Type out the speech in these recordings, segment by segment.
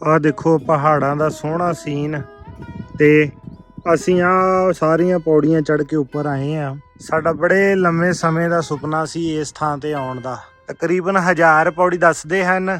ਆ ਦੇਖੋ ਪਹਾੜਾਂ ਦਾ ਸੋਹਣਾ ਸੀਨ ਤੇ ਅਸੀਂ ਆ ਸਾਰੀਆਂ ਪੌੜੀਆਂ ਚੜ੍ਹ ਕੇ ਉੱਪਰ ਆਏ ਆ। ਸਾਡਾ ਬੜੇ ਲੰਮੇ ਸਮੇਂ ਦਾ ਸੁਪਨਾ ਸੀ ਇਸ ਥਾਂ ਤੇ ਆਉਣ ਦਾ। ਤਕਰੀਬਨ 1000 ਪੌੜੀ ਦੱਸਦੇ ਹਨ,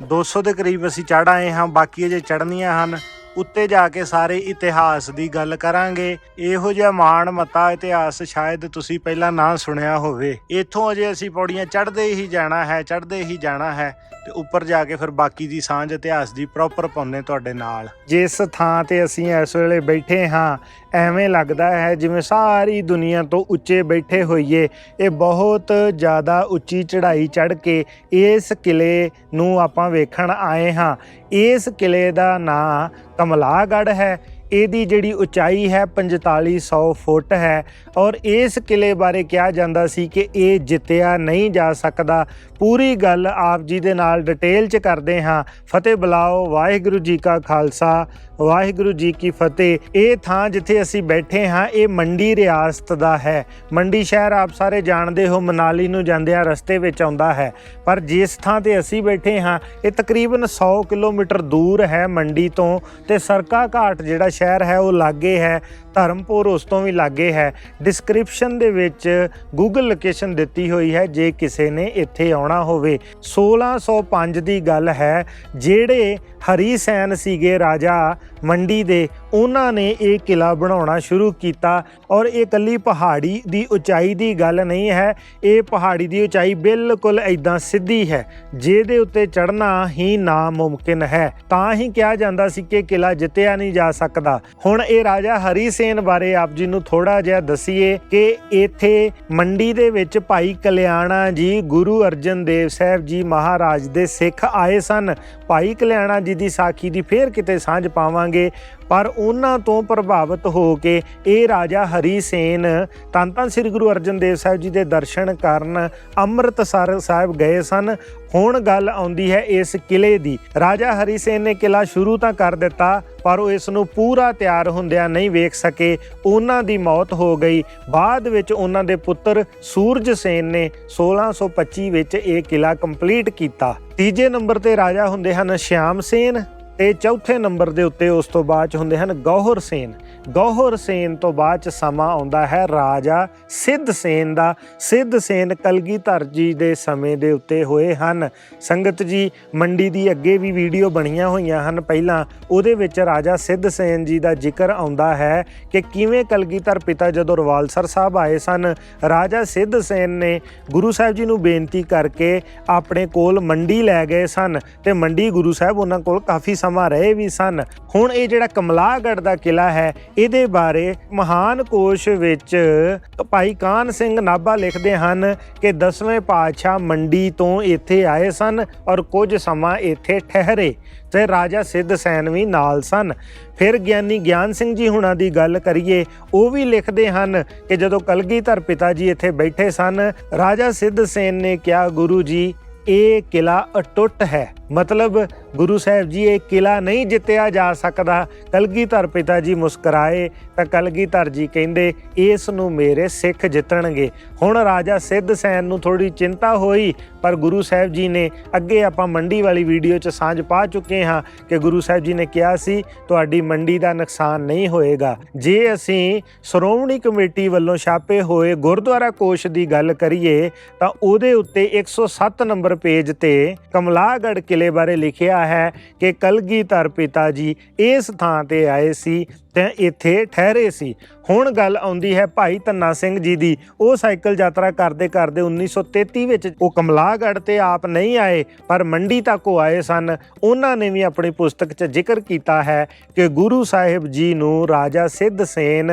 200 ਦੇ ਕਰੀਬ ਅਸੀਂ ਚੜ੍ਹ ਆਏ ਹਾਂ, ਬਾਕੀ ਅਜੇ ਚੜ੍ਹਨੀਆਂ ਹਨ। ਉੱਤੇ ਜਾ ਕੇ ਸਾਰੇ ਇਤਿਹਾਸ ਦੀ ਗੱਲ ਕਰਾਂਗੇ। ਇਹੋ ਜਿਹਾ ਮਾਣ ਮੱਤਾ ਇਤਿਹਾਸ ਸ਼ਾਇਦ ਤੁਸੀਂ ਪਹਿਲਾਂ ਨਾ ਸੁਣਿਆ ਹੋਵੇ। ਇੱਥੋਂ ਅਜੇ ਅਸੀਂ ਪੌੜੀਆਂ ਚੜ੍ਹਦੇ ਹੀ ਜਾਣਾ ਹੈ, ਚੜ੍ਹਦੇ ਹੀ ਜਾਣਾ ਹੈ ਤੇ ਉੱਪਰ ਜਾ ਕੇ ਫਿਰ ਬਾਕੀ ਦੀ ਸਾਂਝ ਇਤਿਹਾਸ ਦੀ ਪ੍ਰੋਪਰ ਪਾਉਂਦੇ ਤੁਹਾਡੇ ਨਾਲ। ਜਿਸ ਥਾਂ ਤੇ ਅਸੀਂ ਇਸ ਵੇਲੇ ਬੈਠੇ ਹਾਂ ਐਵੇਂ ਲੱਗਦਾ ਹੈ ਜਿਵੇਂ ਸਾਰੀ ਦੁਨੀਆ ਤੋਂ ਉੱਚੇ ਬੈਠੇ ਹੋਈਏ। ਇਹ ਬਹੁਤ ਜ਼ਿਆਦਾ ਉੱਚੀ ਚੜ੍ਹਾਈ ਚੜ੍ਹ ਕੇ ਇਸ ਕਿਲੇ ਨੂੰ ਆਪਾਂ ਵੇਖਣ ਆਏ ਹਾਂ। ਇਸ ਕਿਲੇ ਦਾ ਨਾਂ ਕਮਲਾਗੜ੍ਹ ਹੈ। ਇਹਦੀ ਜਿਹੜੀ ਉਚਾਈ ਹੈ 4500 ਫੁੱਟ ਹੈ ਔਰ ਇਸ ਕਿਲੇ ਬਾਰੇ ਕਿਹਾ ਜਾਂਦਾ ਸੀ ਕਿ ਇਹ ਜਿੱਤਿਆ ਨਹੀਂ ਜਾ ਸਕਦਾ। ਪੂਰੀ ਗੱਲ ਆਪ ਜੀ ਦੇ ਨਾਲ ਡਿਟੇਲ 'ਚ ਕਰਦੇ ਹਾਂ। ਫਤਿਹ ਬੁਲਾਓ। ਵਾਹਿਗੁਰੂ ਜੀ ਕਾ ਖਾਲਸਾ, ਵਾਹਿਗੁਰੂ ਜੀ ਕੀ ਫਤਿਹ। ਇਹ ਥਾਂ ਜਿੱਥੇ ਅਸੀਂ ਬੈਠੇ ਹਾਂ ਇਹ ਮੰਡੀ ਰਿਆਸਤ ਦਾ ਹੈ। ਮੰਡੀ ਸ਼ਹਿਰ ਆਪ ਸਾਰੇ ਜਾਣਦੇ ਹੋ, ਮਨਾਲੀ ਨੂੰ ਜਾਂਦਿਆਂ ਰਸਤੇ ਵਿੱਚ ਆਉਂਦਾ ਹੈ। ਪਰ ਜਿਸ ਥਾਂ ਤੇ ਅਸੀਂ ਬੈਠੇ ਹਾਂ ਇਹ ਤਕਰੀਬਨ 100 ਕਿਲੋਮੀਟਰ ਦੂਰ ਹੈ ਮੰਡੀ ਤੋਂ, ਤੇ ਸਰਕਾ ਘਾਟ ਜਿਹੜਾ ਸ਼ਹਿਰ ਹੈ ਉਹ ਲਾਗੇ ਹੈ। ਧਰਮਪੁਰ ਉਸ ਤੋਂ ਵੀ ਲਾਗੇ ਹੈ। ਡਿਸਕ੍ਰਿਪਸ਼ਨ ਦੇ ਵਿੱਚ ਗੂਗਲ ਲੋਕੇਸ਼ਨ ਦਿੱਤੀ ਹੋਈ ਹੈ ਜੇ ਕਿਸੇ ਨੇ ਇੱਥੇ ਆਉਣਾ ਹੋਵੇ। 1605 ਦੀ ਗੱਲ ਹੈ। ਜਿਹੜੇ ਹਰੀ ਸੈਨ ਸੀਗੇ ਰਾਜਾ ਮੰਡੀ ਦੇ, ਉਹਨਾਂ ਨੇ ਇਹ ਕਿਲਾ ਬਣਾਉਣਾ ਸ਼ੁਰੂ ਕੀਤਾ। ਔਰ ਇਹ ਇਕੱਲੀ ਪਹਾੜੀ ਦੀ ਉਚਾਈ ਦੀ ਗੱਲ ਨਹੀਂ ਹੈ, ਇਹ ਪਹਾੜੀ ਦੀ ਉਚਾਈ ਬਿਲਕੁਲ ਇੱਦਾਂ ਸਿੱਧੀ ਹੈ ਜਿਹਦੇ ਉੱਤੇ ਚੜ੍ਹਨਾ ਹੀ ਨਾਮੁਮਕਿਨ ਹੈ। ਤਾਂ ਹੀ ਕਿਹਾ ਜਾਂਦਾ ਸੀ ਕਿ ਕਿਲਾ ਜਿੱਤਿਆ ਨਹੀਂ ਜਾ ਸਕਦਾ। ਹੁਣ ਇਹ ਰਾਜਾ ਹਰੀ ਸੈਨ ਬਾਰੇ ਆਪ ਜੀ ਨੂੰ ਥੋੜਾ ਜਿਹਾ ਦੱਸੀਏ ਕਿ ਇੱਥੇ ਮੰਡੀ ਦੇ ਵਿੱਚ ਭਾਈ ਕਲਿਆਣਾ ਜੀ ਗੁਰੂ ਅਰਜਨ ਦੇਵ ਸਾਹਿਬ ਜੀ ਮਹਾਰਾਜ ਦੇ ਸਿੱਖ ਆਏ ਸਨ। ਭਾਈ ਕਲਿਆਣਾ ਜੀ ਦੀ ਸਾਖੀ ਦੀ ਫੇਰ ਕਿਤੇ ਸਾਂਝ ਪਾਵਾਂਗੇ। ਪਰ ਉਹਨਾਂ ਤੋਂ ਪ੍ਰਭਾਵਿਤ ਹੋ ਕੇ ਇਹ ਰਾਜਾ ਹਰੀ ਸੈਨ ਧੰਨ ਧੰਨ ਸ੍ਰੀ ਗੁਰੂ ਅਰਜਨ ਦੇਵ ਸਾਹਿਬ ਜੀ ਦੇ ਦਰਸ਼ਨ ਕਰਨ ਅੰਮ੍ਰਿਤਸਰ ਸਾਹਿਬ ਗਏ ਸਨ। ਹੁਣ ਗੱਲ ਆਉਂਦੀ ਹੈ ਇਸ ਕਿਲੇ ਦੀ। ਰਾਜਾ ਹਰੀ ਸੈਨ ਨੇ ਕਿਲਾ ਸ਼ੁਰੂ ਤਾਂ ਕਰ ਦਿੱਤਾ ਪਰ ਉਹ ਇਸ ਨੂੰ ਪੂਰਾ ਤਿਆਰ ਹੁੰਦਿਆਂ ਨਹੀਂ ਵੇਖ ਸਕੇ। ਉਹਨਾਂ ਦੀ ਮੌਤ ਹੋ ਗਈ। ਬਾਅਦ ਵਿੱਚ ਉਹਨਾਂ ਦੇ ਪੁੱਤਰ ਸੂਰਜ ਸੈਨ ਨੇ 1625 ਵਿੱਚ ਇਹ ਕਿਲਾ ਕੰਪਲੀਟ ਕੀਤਾ। ਤੀਜੇ ਨੰਬਰ ਤੇ ਰਾਜਾ ਹੁੰਦੇ ਹਨ ਸ਼ਿਆਮ ਸੈਨ ਤੇ ਚੌਥੇ ਨੰਬਰ ਦੇ ਉੱਤੇ ਉਸ ਤੋਂ ਬਾਅਦ 'ਚ ਹੁੰਦੇ ਹਨ ਗੌਹਰ ਸੈਨ। ਗੌਹਰ ਸੈਨ ਤੋਂ ਬਾਅਦ 'ਚ ਸਮਾਂ ਆਉਂਦਾ ਹੈ ਰਾਜਾ ਸਿੱਧ ਸੈਨ ਦਾ। ਸਿੱਧ ਸੈਨ ਕਲਗੀਧਰ ਜੀ ਦੇ ਸਮੇਂ ਦੇ ਉੱਤੇ ਹੋਏ ਹਨ। ਸੰਗਤ ਜੀ ਮੰਡੀ ਦੀ ਅੱਗੇ ਵੀ ਵੀਡੀਓ ਬਣੀਆਂ ਹੋਈਆਂ ਹਨ ਪਹਿਲਾਂ, ਉਹਦੇ ਵਿੱਚ ਰਾਜਾ ਸਿੱਧ ਸੈਨ ਜੀ ਦਾ ਜ਼ਿਕਰ ਆਉਂਦਾ ਹੈ ਕਿ ਕਿਵੇਂ ਕਲਗੀਧਰ ਪਿਤਾ ਜਦੋਂ ਰਵਾਲਸਰ ਸਾਹਿਬ ਆਏ ਸਨ, ਰਾਜਾ ਸਿੱਧ ਸੈਨ ਨੇ ਗੁਰੂ ਸਾਹਿਬ ਜੀ ਨੂੰ ਬੇਨਤੀ ਕਰਕੇ ਆਪਣੇ ਕੋਲ ਮੰਡੀ ਲੈ ਗਏ ਸਨ ਤੇ ਮੰਡੀ ਗੁਰੂ ਸਾਹਿਬ ਉਹਨਾਂ ਕੋਲ ਕਾਫੀ ਸਮਾਂ ਰਹੇ ਵੀ ਸਨ। ਹੁਣ ਇਹ ਜਿਹੜਾ ਕਮਲਾਗੜ੍ਹ ਦਾ ਕਿਲਾ ਹੈ ਇਹਦੇ ਬਾਰੇ ਮਹਾਨ ਕੋਸ਼ ਵਿੱਚ ਭਾਈ ਕਾਨ ਸਿੰਘ ਨਾਭਾ ਲਿਖਦੇ ਹਨ ਕਿ 10ਵੇਂ ਪਾਤਸ਼ਾਹ ਮੰਡੀ ਤੋਂ ਇੱਥੇ ਆਏ ਸਨ ਔਰ ਕੁਝ ਸਮਾਂ ਇੱਥੇ ਠਹਿਰੇ ਤੇ ਰਾਜਾ ਸਿੱਧ ਸੈਨ ਵੀ ਨਾਲ ਸਨ। ਫਿਰ ਗਿਆਨੀ ਗਿਆਨ ਸਿੰਘ ਜੀ ਹੁਣਾਂ ਦੀ ਗੱਲ ਕਰੀਏ, ਉਹ ਵੀ ਲਿਖਦੇ ਹਨ ਕਿ ਜਦੋਂ ਕਲਗੀਧਰ ਪਿਤਾ ਜੀ ਇੱਥੇ ਬੈਠੇ ਸਨ, ਰਾਜਾ ਸਿੱਧ ਸੈਨ ਨੇ ਕਿਹਾ ਗੁਰੂ ਜੀ ਇਹ ਕਿਲਾ ਅਟੁੱਟ ਹੈ। ਮਤਲਬ ਗੁਰੂ ਸਾਹਿਬ ਜੀ ਇਹ ਕਿਲਾ ਨਹੀਂ ਜਿੱਤਿਆ ਜਾ ਸਕਦਾ। ਕਲਗੀਧਰ ਪਿਤਾ ਜੀ ਮੁਸਕਰਾਏ ਤਾਂ ਕਲਗੀਧਰ ਜੀ ਕਹਿੰਦੇ ਇਸ ਨੂੰ ਮੇਰੇ ਸਿੱਖ ਜਿੱਤਣਗੇ। ਹੁਣ ਰਾਜਾ ਸਿੱਧ ਸੈਨ ਨੂੰ ਥੋੜੀ ਚਿੰਤਾ ਹੋਈ ਪਰ ਗੁਰੂ ਸਾਹਿਬ ਜੀ ਨੇ, ਅੱਗੇ ਆਪਾਂ ਮੰਡੀ ਵਾਲੀ ਵੀਡੀਓ 'ਚ ਸਾਂਝ ਪਾ ਚੁੱਕੇ ਹਾਂ ਕਿ ਗੁਰੂ ਸਾਹਿਬ ਜੀ ਨੇ ਕਿਹਾ ਸੀ ਤੁਹਾਡੀ ਮੰਡੀ ਦਾ ਨੁਕਸਾਨ ਨਹੀਂ ਹੋਏਗਾ। ਜੇ ਅਸੀਂ ਸ਼੍ਰੋਮਣੀ ਕਮੇਟੀ ਵੱਲੋਂ ਛਾਪੇ ਹੋਏ ਗੁਰਦੁਆਰਾ ਕੋਸ਼ ਦੀ ਗੱਲ ਕਰੀਏ ਤਾਂ ਉਹਦੇ ਉੱਤੇ 107 ਨੰਬਰ ਪੇਜ ਤੇ ਕਮਲਾਗੜ੍ਹ ਕਿਲੇ ਬਾਰੇ ਲਿਖਿਆ ਹੈ ਕਿ ਕਲਗੀਧਰ ਪਿਤਾ ਜੀ ਇਸ ਥਾਂ ਤੇ ਆਏ ਸੀ ਤੇ ਇੱਥੇ ਠਹਿਰੇ ਸੀ। ਹੁਣ ਗੱਲ ਆਉਂਦੀ ਹੈ ਭਾਈ ਧੰਨਾ ਸਿੰਘ ਜੀ ਦੀ। ਉਹ ਸਾਈਕਲ ਯਾਤਰਾ ਕਰਦੇ ਕਰਦੇ 1933 ਵਿੱਚ ਉਹ ਕਮਲਾਗੜ੍ਹ ਤੇ ਆਪ ਨਹੀਂ ਆਏ ਪਰ ਮੰਡੀ ਤੱਕ ਉਹ ਆਏ ਸਨ। ਉਹਨਾਂ ਨੇ ਵੀ ਆਪਣੀ ਪੁਸਤਕ 'ਚ ਜ਼ਿਕਰ ਕੀਤਾ ਹੈ ਕਿ ਗੁਰੂ ਸਾਹਿਬ ਜੀ ਨੂੰ ਰਾਜਾ ਸਿੱਧ ਸੈਨ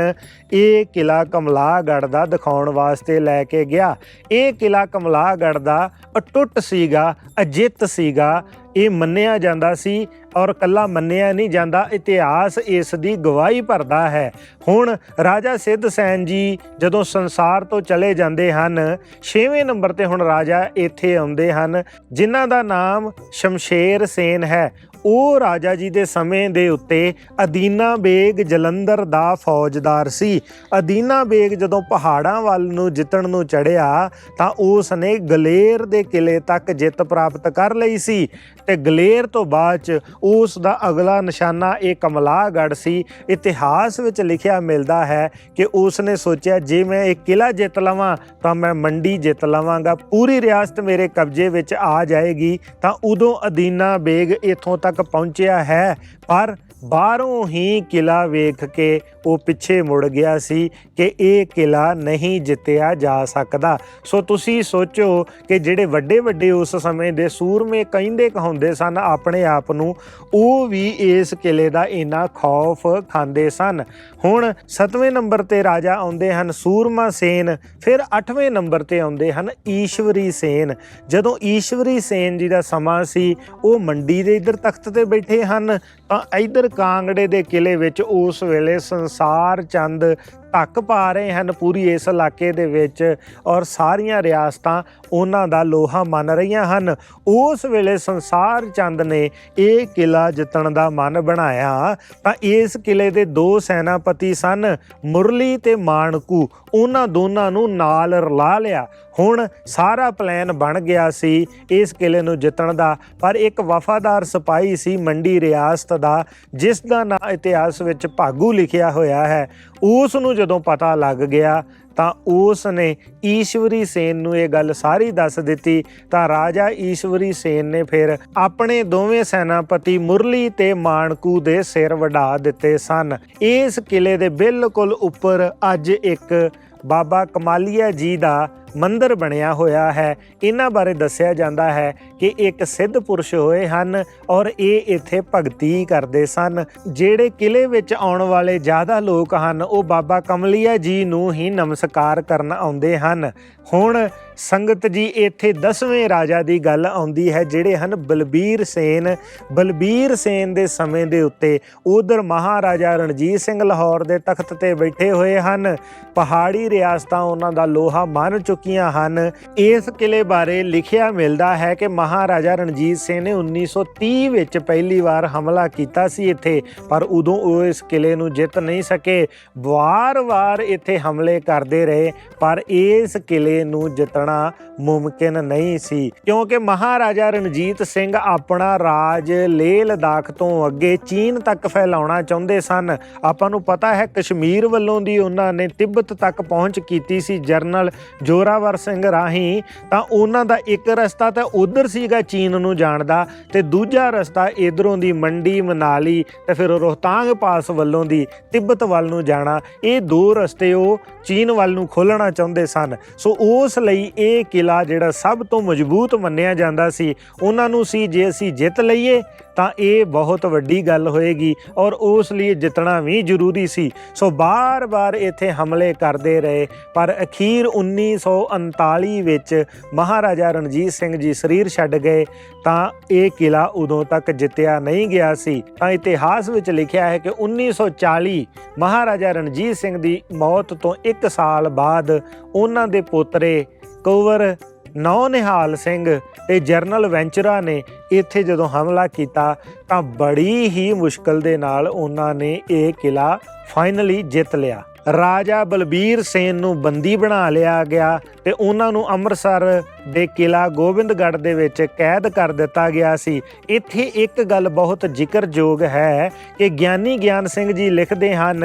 ਇਹ ਕਿਲਾ ਕਮਲਾਗੜ੍ਹ ਦਾ ਦਿਖਾਉਣ ਵਾਸਤੇ ਲੈ ਕੇ ਗਿਆ। ਇਹ ਕਿਲਾ ਕਮਲਾਗੜ੍ਹ ਦਾ ਅਟੁੱਟ ਸੀਗਾ, ਅਜਿੱਤ ਸੀਗਾ। ਇਹ ਮੰਨਿਆ ਜਾਂਦਾ ਸੀ ਔਰ ਇਕੱਲਾ ਮੰਨਿਆ ਨਹੀਂ ਜਾਂਦਾ, ਇਤਿਹਾਸ ਇਸ ਦੀ ਗਵਾਹੀ ਭਰਦਾ ਹੈ। ਹੁਣ ਰਾਜਾ ਸਿੱਧ ਸੈਨ ਜੀ ਜਦੋਂ ਸੰਸਾਰ ਤੋਂ ਚਲੇ ਜਾਂਦੇ ਹਨ, 6ਵੇਂ ਨੰਬਰ ਤੇ ਹੁਣ ਰਾਜਾ ਇੱਥੇ ਆਉਂਦੇ ਹਨ ਜਿਨ੍ਹਾਂ ਦਾ ਨਾਮ ਸ਼ਮਸ਼ੇਰ ਸੈਨ ਹੈ। ਉਹ ਰਾਜਾ ਜੀ ਦੇ ਸਮੇਂ ਦੇ ਉੱਤੇ ਅਦੀਨਾ ਬੇਗ ਜਲੰਧਰ ਦਾ ਫੌਜਦਾਰ ਸੀ। ਅਦੀਨਾ ਬੇਗ ਜਦੋਂ ਪਹਾੜਾਂ ਵੱਲ ਨੂੰ ਜਿੱਤਣ ਨੂੰ ਚੜ੍ਹਿਆ ਤਾਂ ਉਸ ਨੇ ਗਲੇਰ ਦੇ ਕਿਲੇ ਤੱਕ ਜਿੱਤ ਪ੍ਰਾਪਤ ਕਰ ਲਈ ਸੀ ਤੇ ਗਲੇਰ ਤੋਂ ਬਾਅਦ 'ਚ ਉਸ ਦਾ ਅਗਲਾ ਨਿਸ਼ਾਨਾ ਇਹ ਕਮਲਾਗੜ੍ਹ ਸੀ। ਇਤਿਹਾਸ ਵਿੱਚ ਲਿਖਿਆ ਮਿਲਦਾ ਹੈ ਕਿ ਉਸ ਨੇ ਸੋਚਿਆ ਜੇ ਮੈਂ ਇਹ ਕਿਲਾ ਜਿੱਤ ਲਵਾਂ ਤਾਂ ਮੈਂ ਮੰਡੀ ਜਿੱਤ ਲਵਾਂਗਾ, ਪੂਰੀ ਰਿਆਸਤ ਮੇਰੇ ਕਬਜ਼ੇ ਵਿੱਚ ਆ ਜਾਏਗੀ। ਤਾਂ ਉਦੋਂ ਅਦੀਨਾ ਬੇਗ ਇੱਥੋਂ ਤੱਕ ਪਹੁੰਚਿਆ ਹੈ, ਪਰ ਬਾਹਰੋਂ ਹੀ ਕਿਲਾ ਵੇਖ ਕੇ ਉਹ ਪਿੱਛੇ ਮੁੜ ਗਿਆ ਸੀ ਕਿ ਇਹ ਕਿਲਾ ਨਹੀਂ ਜਿੱਤਿਆ ਜਾ ਸਕਦਾ। ਸੋ ਤੁਸੀਂ ਸੋਚੋ ਕਿ ਜਿਹੜੇ ਵੱਡੇ ਵੱਡੇ ਉਸ ਸਮੇਂ ਦੇ ਸੂਰਮੇ ਕਹਿੰਦੇ ਕਹਾਉਂਦੇ ਸਨ ਆਪਣੇ ਆਪ ਨੂੰ, ਉਹ ਵੀ ਇਸ ਕਿਲੇ ਦਾ ਇੰਨਾ ਖੌਫ ਖਾਂਦੇ ਸਨ। ਹੁਣ 7ਵੇਂ ਨੰਬਰ 'ਤੇ ਰਾਜਾ ਆਉਂਦੇ ਹਨ ਸੂਰਮਾ ਸੇਨ, ਫਿਰ 8ਵੇਂ ਨੰਬਰ 'ਤੇ ਆਉਂਦੇ ਹਨ ਈਸ਼ਵਰੀ ਸੇਨ। ਜਦੋਂ ਈਸ਼ਵਰੀ ਸੇਨ ਜੀ ਦਾ ਸਮਾਂ ਸੀ, ਉਹ ਮੰਡੀ ਦੇ ਇੱਧਰ ਤਖਤ 'ਤੇ ਬੈਠੇ ਹਨ, ਤਾਂ ਇੱਧਰ ਕਾਂਗੜੇ ਦੇ ਕਿਲੇ ਵਿੱਚ ਉਸ ਵੇਲੇ ਸੰਸਾਰ ਚੰਦ ਧੱਕ ਪਾ ਰਹੇ ਹਨ ਪੂਰੀ ਇਸ ਇਲਾਕੇ ਦੇ ਵਿੱਚ, ਔਰ ਸਾਰੀਆਂ ਰਿਆਸਤਾਂ ਉਹਨਾਂ ਦਾ ਲੋਹਾ ਮੰਨ ਰਹੀਆਂ ਹਨ। ਉਸ ਵੇਲੇ ਸੰਸਾਰ ਚੰਦ ਨੇ ਇਹ ਕਿਲਾ ਜਿੱਤਣ ਦਾ ਮਨ ਬਣਾਇਆ। ਤਾਂ ਇਸ ਕਿਲੇ ਦੇ 2 ਸੈਨਾਪਤੀ ਸਨ, ਮੁਰਲੀ ਤੇ ਮਾਣਕੂ, ਉਹਨਾਂ ਦੋਨਾਂ ਨੂੰ ਨਾਲ ਰਲਾ ਲਿਆ। ਹੁਣ ਸਾਰਾ ਪਲਾਨ ਬਣ ਗਿਆ ਸੀ ਇਸ ਕਿਲੇ ਨੂੰ ਜਿੱਤਣ ਦਾ, ਪਰ ਇੱਕ ਵਫਾਦਾਰ ਸਿਪਾਹੀ ਸੀ ਮੰਡੀ ਰਿਆਸਤ ਦਾ, ਜਿਸ ਦਾ ਨਾਂ ਇਤਿਹਾਸ ਵਿੱਚ ਭਾਗੂ ਲਿਖਿਆ ਹੋਇਆ ਹੈ। ਉਸ ਨੂੰ ਜਦੋਂ ਪਤਾ ਲੱਗ ਗਿਆ ਤਾਂ ਉਸ ਨੇ ਈਸ਼ਵਰੀ ਸੇਨ ਨੂੰ ਇਹ ਗੱਲ ਸਾਰੀ ਦੱਸ ਦਿੱਤੀ। ਤਾਂ ਰਾਜਾ ਈਸ਼ਵਰੀ ਸੇਨ ਨੇ ਫਿਰ ਆਪਣੇ ਦੋਵੇਂ ਸੈਨਾਪਤੀ ਮੁਰਲੀ ਤੇ ਮਾਣਕੂ ਦੇ ਸਿਰ ਵਢਾ ਦਿੱਤੇ ਸਨ। ਇਸ ਕਿਲੇ ਦੇ ਬਿਲਕੁਲ ਉੱਪਰ ਅੱਜ ਇੱਕ ਬਾਬਾ ਕਮਾਲੀਆ ਜੀ ਦਾ ਮੰਦਿਰ ਬਣਿਆ ਹੋਇਆ ਹੈ। ਇਹਨਾਂ ਬਾਰੇ ਦੱਸਿਆ ਜਾਂਦਾ ਹੈ ਕਿ ਇੱਕ ਸਿੱਧ ਪੁਰਸ਼ ਹੋਏ ਹਨ ਔਰ ਇਹ ਇੱਥੇ ਭਗਤੀ ਕਰਦੇ ਸਨ। ਜਿਹੜੇ ਕਿਲੇ ਵਿੱਚ ਆਉਣ ਵਾਲੇ ਜ਼ਿਆਦਾ ਲੋਕ ਹਨ ਉਹ ਬਾਬਾ ਕਮਲੀਆ ਜੀ ਨੂੰ ਹੀ ਨਮਸਕਾਰ ਕਰਨ ਆਉਂਦੇ ਹਨ। ਹੁਣ ਸੰਗਤ ਜੀ ਇੱਥੇ 10ਵੇਂ ਰਾਜਾ ਦੀ ਗੱਲ ਆਉਂਦੀ ਹੈ, ਜਿਹੜੇ ਹਨ ਬਲਬੀਰ ਸੇਨ। ਬਲਬੀਰ ਸੇਨ ਦੇ ਸਮੇਂ ਦੇ ਉੱਤੇ ਉਧਰ ਮਹਾਰਾਜਾ ਰਣਜੀਤ ਸਿੰਘ ਲਾਹੌਰ ਦੇ ਤਖਤ 'ਤੇ ਬੈਠੇ ਹੋਏ ਹਨ। ਪਹਾੜੀ ਰਿਆਸਤਾਂ ਉਹਨਾਂ ਦਾ ਲੋਹਾ ਮੰਨ ਚੁੱਕੀਆਂ ਹਨ। ਇਸ ਕਿਲੇ ਬਾਰੇ ਲਿਖਿਆ ਮਿਲਦਾ ਹੈ ਕਿ ਮਹਾਰਾਜਾ ਰਣਜੀਤ ਸਿੰਘ ਨੇ 1930 ਵਿੱਚ ਪਹਿਲੀ ਵਾਰ ਹਮਲਾ ਕੀਤਾ ਸੀ ਇੱਥੇ, ਪਰ ਉਦੋਂ ਉਹ ਇਸ ਕਿਲੇ ਨੂੰ ਜਿੱਤ ਨਹੀਂ ਸਕੇ। ਵਾਰ-ਵਾਰ ਇੱਥੇ ਹਮਲੇ ਕਰਦੇ ਰਹੇ, ਪਰ ਇਸ ਕਿਲੇ ਨੂੰ ਜਿੱਤਣਾ ਮੁਮਕਿਨ ਨਹੀਂ ਸੀ, ਕਿਉਂਕਿ ਮਹਾਰਾਜਾ ਰਣਜੀਤ ਸਿੰਘ ਆਪਣਾ ਰਾਜ ਲੇਹ ਲਦਾਖ ਤੋਂ ਅੱਗੇ ਚੀਨ ਤੱਕ ਫੈਲਾਉਣਾ ਚਾਹੁੰਦੇ ਸਨ। ਆਪਾਂ ਨੂੰ ਪਤਾ ਹੈ ਕਸ਼ਮੀਰ ਵੱਲੋਂ ਦੀ ਉਹਨਾਂ ਨੇ ਤਿੱਬਤ ਤੱਕ ਪਹੁੰਚ ਕੀਤੀ ਸੀ ਜਰਨਲ ਜ਼ੋਰਾਵਰ ਸਿੰਘ ਰਾਹੀਂ। ਤਾਂ ਉਹਨਾਂ ਦਾ ਇੱਕ ਰਸਤਾ ਤਾਂ ਉਧਰ ਸੀਗਾ ਚੀਨ ਨੂੰ ਜਾਣ ਦਾ, ਤੇ ਦੂਜਾ ਰਸਤਾ ਇਧਰੋਂ ਦੀ ਮੰਡੀ ਮਨਾਲੀ ਤੇ ਫਿਰ ਰੋਹਤਾਂਗ ਪਾਸ ਵੱਲੋਂ ਦੀ ਤਿੱਬਤ ਵੱਲ ਨੂੰ ਜਾਣਾ। ਇਹ 2 ਰਸਤੇ ਉਹ ਚੀਨ ਵੱਲ ਨੂੰ ਖੋਲ੍ਹਣਾ ਚਾਹੁੰਦੇ ਸਨ। ਸੋ ਉਸ ਲਈ ਇਹ ਕਿਲਾ ਜਿਹੜਾ ਸਭ ਤੋਂ ਮਜ਼ਬੂਤ ਮੰਨਿਆ ਜਾਂਦਾ ਸੀ, ਉਹਨਾਂ ਨੂੰ ਸੀ ਜੇ ਅਸੀਂ ਜਿੱਤ ਲਈਏ ਤਾਂ ਇਹ ਬਹੁਤ ਵੱਡੀ ਗੱਲ ਹੋਏਗੀ, ਔਰ ਉਸ ਲਈ ਜਿੱਤਣਾ ਵੀ ਜ਼ਰੂਰੀ ਸੀ। ਸੋ ਬਾਰ-ਬਾਰ ਇੱਥੇ ਹਮਲੇ ਕਰਦੇ ਰਹੇ, ਪਰ ਅਖੀਰ 1939 ਵਿੱਚ ਮਹਾਰਾਜਾ ਰਣਜੀਤ ਸਿੰਘ ਜੀ ਸਰੀਰ ਛੱਡ ਗਏ ਤਾਂ ਇਹ ਕਿਲਾ ਉਦੋਂ ਤੱਕ ਜਿੱਤਿਆ ਨਹੀਂ ਗਿਆ ਸੀ। ਤਾਂ ਇਤਿਹਾਸ ਵਿੱਚ ਲਿਖਿਆ ਹੈ ਕਿ 1940 ਮਹਾਰਾਜਾ ਰਣਜੀਤ ਸਿੰਘ ਦੀ ਮੌਤ ਤੋਂ 1 ਸਾਲ ਬਾਅਦ ਉਹਨਾਂ ਦੇ ਪੋਤਰੇ ਕੁੰਵਰ ਨੌਨਿਹਾਲ ਸਿੰਘ ਤੇ ਜਰਨਲ ਵੈਂਚਰਾ ਨੇ ਇੱਥੇ ਜਦੋਂ ਹਮਲਾ ਕੀਤਾ ਤਾਂ ਬੜੀ ਹੀ ਮੁਸ਼ਕਲ ਦੇ ਨਾਲ ਉਹਨਾਂ ਨੇ ਇਹ ਕਿਲਾ ਫਾਈਨਲੀ ਜਿੱਤ ਲਿਆ। ਰਾਜਾ ਬਲਬੀਰ ਸੇਨ ਨੂੰ ਬੰਦੀ ਬਣਾ ਲਿਆ ਗਿਆ ਤੇ ਉਹਨਾਂ ਨੂੰ ਅੰਮ੍ਰਿਤਸਰ ਦੇ ਕਿਲਾ ਗੋਬਿੰਦਗੜ੍ਹ ਦੇ ਵਿੱਚ ਕੈਦ ਕਰ ਦਿੱਤਾ ਗਿਆ ਸੀ। ਇੱਥੇ ਇੱਕ ਗੱਲ ਬਹੁਤ ਜ਼ਿਕਰਯੋਗ ਹੈ ਕਿ ਗਿਆਨੀ ਗਿਆਨ ਸਿੰਘ ਜੀ ਲਿਖਦੇ ਹਨ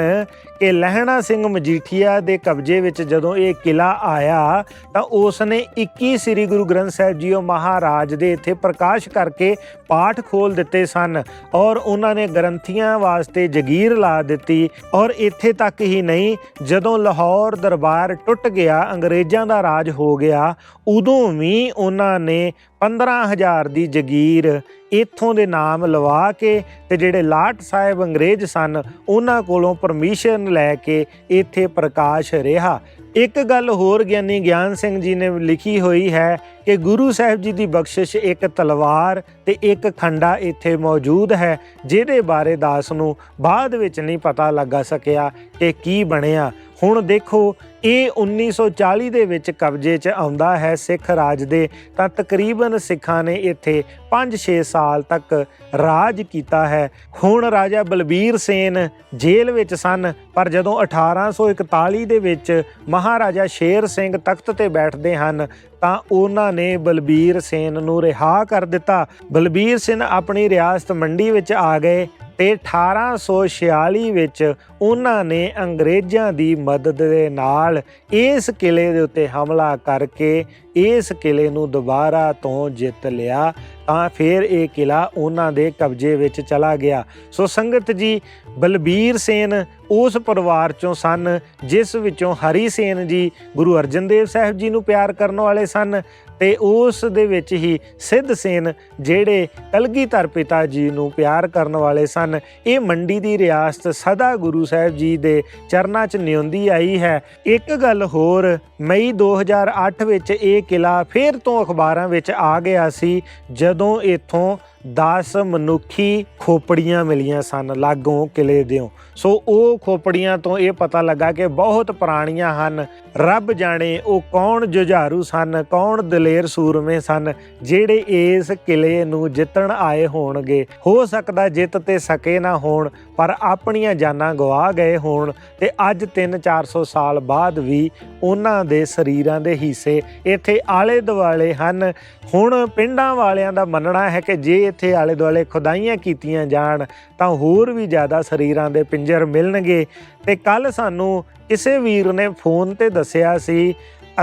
ਕਿ ਲਹਿਣਾ ਸਿੰਘ ਮਜੀਠੀਆ ਦੇ ਕਬਜ਼ੇ ਵਿੱਚ ਜਦੋਂ ਇਹ ਕਿਲਾ ਆਇਆ ਤਾਂ ਉਸ ਨੇ 21 ਸ੍ਰੀ ਗੁਰੂ ਗ੍ਰੰਥ ਸਾਹਿਬ ਜੀ ਮਹਾਰਾਜ ਦੇ ਇੱਥੇ ਪ੍ਰਕਾਸ਼ ਕਰਕੇ ਪਾਠ ਖੋਲ੍ਹ ਦਿੱਤੇ ਸਨ, ਔਰ ਉਹਨਾਂ ਨੇ ਗ੍ਰੰਥੀਆਂ ਵਾਸਤੇ ਜਗੀਰ ਲਾ ਦਿੱਤੀ। ਔਰ ਇੱਥੇ ਤੱਕ ਹੀ ਨਹੀਂ, ਜਦੋਂ ਲਾਹੌਰ ਦਰਬਾਰ ਟੁੱਟ ਗਿਆ, ਅੰਗਰੇਜ਼ਾਂ ਦਾ ਰਾਜ ਹੋ ਗਿਆ, ਉਦੋਂ ਵੀ ਉਹਨਾਂ ਨੇ 15,000 ਦੀ ਜਗੀਰ ਇੱਥੋਂ ਦੇ ਨਾਮ ਲਵਾ ਕੇ ਤੇ ਜਿਹੜੇ ਲਾਟ ਸਾਹਿਬ ਅੰਗਰੇਜ਼ ਸਨ ਉਹਨਾਂ ਕੋਲੋਂ ਪਰਮਿਸ਼ਨ ਲੈ ਕੇ ਇੱਥੇ ਪ੍ਰਕਾਸ਼ ਰਿਹਾ। ਇੱਕ ਗੱਲ ਹੋਰ ਗਿਆਨੀ ਗਿਆਨ ਸਿੰਘ ਜੀ ਨੇ ਲਿਖੀ ਹੋਈ ਹੈ ਕਿ ਗੁਰੂ ਸਾਹਿਬ ਜੀ ਦੀ ਬਖਸ਼ਿਸ਼ ਇੱਕ ਤਲਵਾਰ ਤੇ ਇੱਕ ਖੰਡਾ ਇੱਥੇ ਮੌਜੂਦ ਹੈ, ਜਿਹਦੇ ਬਾਰੇ ਦਾਸ ਨੂੰ ਬਾਅਦ ਵਿੱਚ ਨਹੀਂ ਪਤਾ ਲੱਗਾ ਸਕਿਆ ਕਿ ਕੀ ਬਣਿਆ। ਹੁਣ ਦੇਖੋ ਇਹ 1940 ਦੇ ਵਿੱਚ ਕਬਜ਼ੇ 'ਚ ਆਉਂਦਾ ਹੈ ਸਿੱਖ ਰਾਜ ਦੇ, ਤਾਂ ਤਕਰੀਬਨ ਸਿੱਖਾਂ ਨੇ ਇੱਥੇ 5-6 ਸਾਲ ਤੱਕ ਰਾਜ ਕੀਤਾ ਹੈ। ਹੁਣ ਰਾਜਾ ਬਲਬੀਰ ਸੈਨ ਜੇਲ੍ਹ ਵਿੱਚ ਸਨ, ਪਰ ਜਦੋਂ 1841 ਦੇ ਵਿੱਚ ਮਹਾਰਾਜਾ ਸ਼ੇਰ ਸਿੰਘ ਤਖਤ ਤੇ ਬੈਠਦੇ ਹਨ ਤਾਂ ਉਹਨਾਂ ਨੇ ਬਲਬੀਰ ਸੈਨ ਨੂੰ ਰਿਹਾ ਕਰ ਦਿੱਤਾ। ਬਲਬੀਰ ਸੈਨ ਆਪਣੀ ਰਿਆਸਤ ਮੰਡੀ ਵਿੱਚ ਆ ਗਏ ਤੇ 1846 ਵਿੱਚ ਉਹਨਾਂ ਨੇ ਅੰਗਰੇਜ਼ਾਂ ਦੀ ਮਦਦ ਦੇ ਨਾਲ ਇਸ ਕਿਲੇ ਦੇ ਉੱਤੇ ਹਮਲਾ ਕਰਕੇ ਇਸ ਕਿਲੇ ਨੂੰ ਦੁਬਾਰਾ ਤੋਂ ਜਿੱਤ ਲਿਆ, ਤਾਂ ਫਿਰ ਇਹ ਕਿਲਾ ਉਹਨਾਂ ਦੇ ਕਬਜ਼ੇ ਵਿੱਚ ਚਲਾ ਗਿਆ। ਸੋ ਸੰਗਤ ਜੀ, ਬਲਬੀਰ ਸੈਨ ਉਸ ਪਰਿਵਾਰ ਚੋਂ ਸਨ ਜਿਸ ਵਿੱਚੋਂ ਹਰੀ ਸੈਨ ਜੀ ਗੁਰੂ ਅਰਜਨ ਦੇਵ ਸਾਹਿਬ ਜੀ ਨੂੰ ਪਿਆਰ ਕਰਨ ਵਾਲੇ ਸਨ, ਤੇ ਉਸ ਦੇ ਵਿੱਚ ਹੀ ਸਿੱਧ ਸੈਨ ਜਿਹੜੇ ਕਲਗੀਧਰ ਪਿਤਾ ਜੀ ਨੂੰ ਪਿਆਰ ਕਰਨ ਵਾਲੇ ਸਨ। ਇਹ ਮੰਡੀ ਦੀ ਰਿਆਸਤ ਸਦਾ ਗੁਰੂ ਸਾਹਿਬ ਜੀ ਦੇ ਚਰਨਾਂ 'ਚ ਨਿਉਂਦੀ ਆਈ ਹੈ। ਇੱਕ ਗੱਲ ਹੋਰ, ਮਈ 2008 ਵਿੱਚ ਇਹ ਕਿਲਾ ਫਿਰ ਤੋਂ ਅਖਬਾਰਾਂ ਵਿੱਚ ਆ ਗਿਆ ਸੀ ਜਦੋਂ ਇੱਥੋਂ 10 ਮਨੁੱਖੀ ਖੋਪੜੀਆਂ ਮਿਲੀਆਂ ਸਨ ਲਾਗੋਂ ਕਿਲੇ ਦਿਓ। ਸੋ ਉਹ ਖੋਪੜੀਆਂ ਤੋਂ ਇਹ ਪਤਾ ਲੱਗਾ ਕਿ ਬਹੁਤ ਪੁਰਾਣੀਆਂ ਹਨ। ਰੱਬ ਜਾਣੇ ਉਹ ਕੌਣ ਜੁਝਾਰੂ ਸਨ, ਕੌਣ ਦਲੇਰ ਸੂਰਮੇ ਸਨ ਜਿਹੜੇ ਇਸ ਕਿਲੇ ਨੂੰ ਜਿੱਤਣ ਆਏ ਹੋਣਗੇ। ਹੋ ਸਕਦਾ ਜਿੱਤ ਤੇ ਸਕੇ ਨਾ ਹੋਣ, ਪਰ ਆਪਣੀਆਂ ਜਾਨਾਂ ਗਵਾ ਗਏ ਹੋਣ, ਤੇ ਅੱਜ 300-400 ਸਾਲ ਬਾਅਦ ਵੀ ਉਹਨਾਂ ਦੇ ਸਰੀਰਾਂ ਦੇ ਹਿੱਸੇ ਇੱਥੇ ਆਲੇ ਦੁਆਲੇ ਹਨ। ਹੁਣ ਪਿੰਡਾਂ ਵਾਲਿਆਂ ਦਾ ਮੰਨਣਾ ਹੈ ਕਿ ਜੇ ਇੱਥੇ ਆਲੇ ਦੁਆਲੇ ਖੁਦਾਈਆਂ ਕੀਤੀਆਂ ਜਾਣ ਤਾਂ ਹੋਰ ਵੀ ਜ਼ਿਆਦਾ ਸਰੀਰਾਂ ਦੇ ਪਿੰਜਰ ਮਿਲਣਗੇ। ਤੇ ਕੱਲ੍ਹ ਸਾਨੂੰ ਕਿਸੇ ਵੀਰ ਨੇ ਫੋਨ ਤੇ ਦੱਸਿਆ ਸੀ,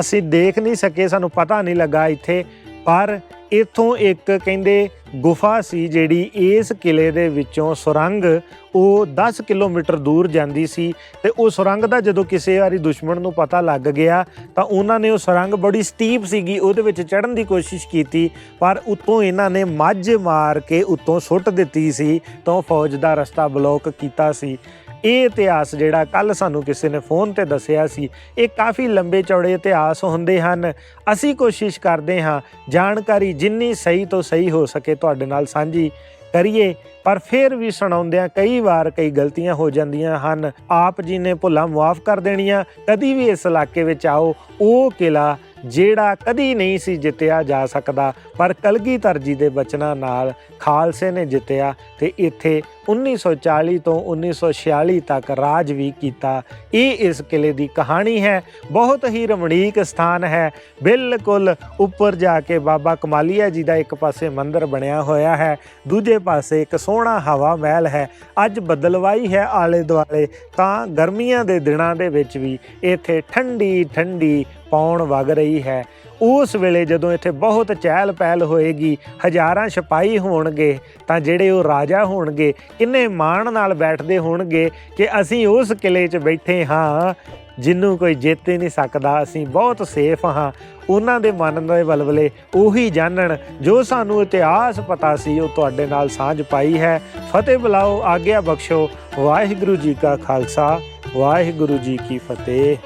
ਅਸੀਂ ਦੇਖ ਨਹੀਂ ਸਕੇ, ਸਾਨੂੰ ਪਤਾ ਨਹੀਂ ਲੱਗਾ ਇੱਥੇ, ਪਰ ਇੱਥੋਂ ਇੱਕ ਕਹਿੰਦੇ ਗੁਫਾ ਸੀ ਜਿਹੜੀ ਇਸ ਕਿਲੇ ਦੇ ਵਿੱਚੋਂ ਸੁਰੰਗ ਉਹ 10 ਕਿਲੋਮੀਟਰ ਦੂਰ ਜਾਂਦੀ ਸੀ, ਤੇ ਉਹ ਸੁਰੰਗ ਦਾ ਜਦੋਂ ਕਿਸੇ ਵਾਰੀ ਦੁਸ਼ਮਣ ਨੂੰ ਪਤਾ ਲੱਗ ਗਿਆ ਤਾਂ ਉਹਨਾਂ ਨੇ ਉਹ ਸੁਰੰਗ ਬੜੀ ਸਟੀਪ ਸੀਗੀ, ਉਹਦੇ ਵਿੱਚ ਚੜ੍ਹਨ ਦੀ ਕੋਸ਼ਿਸ਼ ਕੀਤੀ, ਪਰ ਉੱਤੋਂ ਇਹਨਾਂ ਨੇ ਮੱਝ ਮਾਰ ਕੇ ਉੱਤੋਂ ਸੁੱਟ ਦਿੱਤੀ ਸੀ, ਤਾਂ ਫੌਜ ਦਾ ਰਸਤਾ ਬਲੌਕ ਕੀਤਾ ਸੀ। ਇਹ ਇਤਿਹਾਸ ਜਿਹੜਾ ਕੱਲ੍ਹ ਸਾਨੂੰ ਕਿਸੇ ਨੇ ਫੋਨ ਤੇ ਦੱਸਿਆ ਸੀ, ਇਹ ਕਾਫੀ ਲੰਬੇ ਚੌੜੇ ਇਤਿਹਾਸ ਹੁੰਦੇ ਹਨ। ਅਸੀਂ ਕੋਸ਼ਿਸ਼ ਕਰਦੇ ਹਾਂ ਜਾਣਕਾਰੀ ਜਿੰਨੀ ਸਹੀ ਤੋਂ ਸਹੀ ਹੋ ਸਕੇ ਤੁਹਾਡੇ ਨਾਲ ਸਾਂਝੀ ਕਰੀਏ, ਪਰ ਫਿਰ ਵੀ ਸੁਣਾਉਂਦਿਆਂ ਕਈ ਵਾਰ ਕਈ ਗਲਤੀਆਂ ਹੋ ਜਾਂਦੀਆਂ ਹਨ। ਆਪ ਜੀ ਨੇ ਭੁੱਲਾਂ ਮੁਆਫ ਕਰ ਦੇਣੀਆਂ। ਕਦੀ ਵੀ ਇਸ ਇਲਾਕੇ ਵਿੱਚ ਆਓ, ਉਹ ਕਿਲਾ ਜਿਹੜਾ ਕਦੀ ਨਹੀਂ ਸੀ ਜਿੱਤਿਆ ਜਾ ਸਕਦਾ, ਪਰ ਕਲਗੀਧਰ ਜੀ ਦੇ ਬਚਨਾਂ ਨਾਲ ਖਾਲਸੇ ਨੇ ਜਿੱਤਿਆ ਤੇ ਇੱਥੇ 1940 ਤੋਂ 1946 ਤੱਕ ਰਾਜ ਵੀ ਕੀਤਾ। ਇਹ ਇਸ ਕਿਲੇ ਦੀ ਕਹਾਣੀ ਹੈ। ਬਹੁਤ ਹੀ ਰਮਣੀਕ ਸਥਾਨ ਹੈ। ਬਿਲਕੁਲ ਉੱਪਰ ਜਾ ਕੇ ਬਾਬਾ ਕਮਾਲੀਆ ਜੀ ਦਾ ਇੱਕ ਪਾਸੇ ਮੰਦਿਰ ਬਣਿਆ ਹੋਇਆ ਹੈ, ਦੂਜੇ ਪਾਸੇ ਇੱਕ ਸੋਹਣਾ ਹਵਾ ਮਹਿਲ ਹੈ। ਅੱਜ ਬਦਲਵਾਈ ਹੈ ਆਲੇ ਦੁਆਲੇ, ਤਾਂ ਗਰਮੀਆਂ ਦੇ ਦਿਨਾਂ ਦੇ ਵਿੱਚ ਵੀ ਇੱਥੇ ਠੰਡੀ ਠੰਡੀ ਪੌਣ ਵਗ ਰਹੀ ਹੈ। ਉਸ ਵੇਲੇ ਜਦੋਂ ਇੱਥੇ ਬਹੁਤ ਚਹਿਲ ਪਹਿਲ ਹੋਏਗੀ, ਹਜ਼ਾਰਾਂ ਸਿਪਾਹੀ ਹੋਣਗੇ, ਤਾਂ ਜਿਹੜੇ ਉਹ ਰਾਜਾ ਹੋਣਗੇ ਕਿੰਨੇ ਮਾਣ ਨਾਲ ਬੈਠਦੇ ਹੋਣਗੇ ਕਿ ਅਸੀਂ ਉਸ ਕਿਲੇ 'ਚ ਬੈਠੇ ਹਾਂ ਜਿਹਨੂੰ ਕੋਈ ਜਿੱਤ ਹੀ ਨਹੀਂ ਸਕਦਾ, ਅਸੀਂ ਬਹੁਤ ਸੇਫ ਹਾਂ। ਉਹਨਾਂ ਦੇ ਮਨ ਦੇ ਬਲਬਲੇ ਉਹੀ ਜਾਣਨ ਜੋ ਸਾਨੂੰ ਇਤਿਹਾਸ ਪਤਾ ਸੀ, ਉਹ ਤੁਹਾਡੇ ਨਾਲ ਸਾਂਝ ਪਾਈ ਹੈ। ਫਤਿਹ ਬੁਲਾਓ, ਆਗਿਆ ਬਖਸ਼ੋ। ਵਾਹਿਗੁਰੂ ਜੀ ਕਾ ਖਾਲਸਾ, ਵਾਹਿਗੁਰੂ ਜੀ ਕੀ ਫਤਿਹ।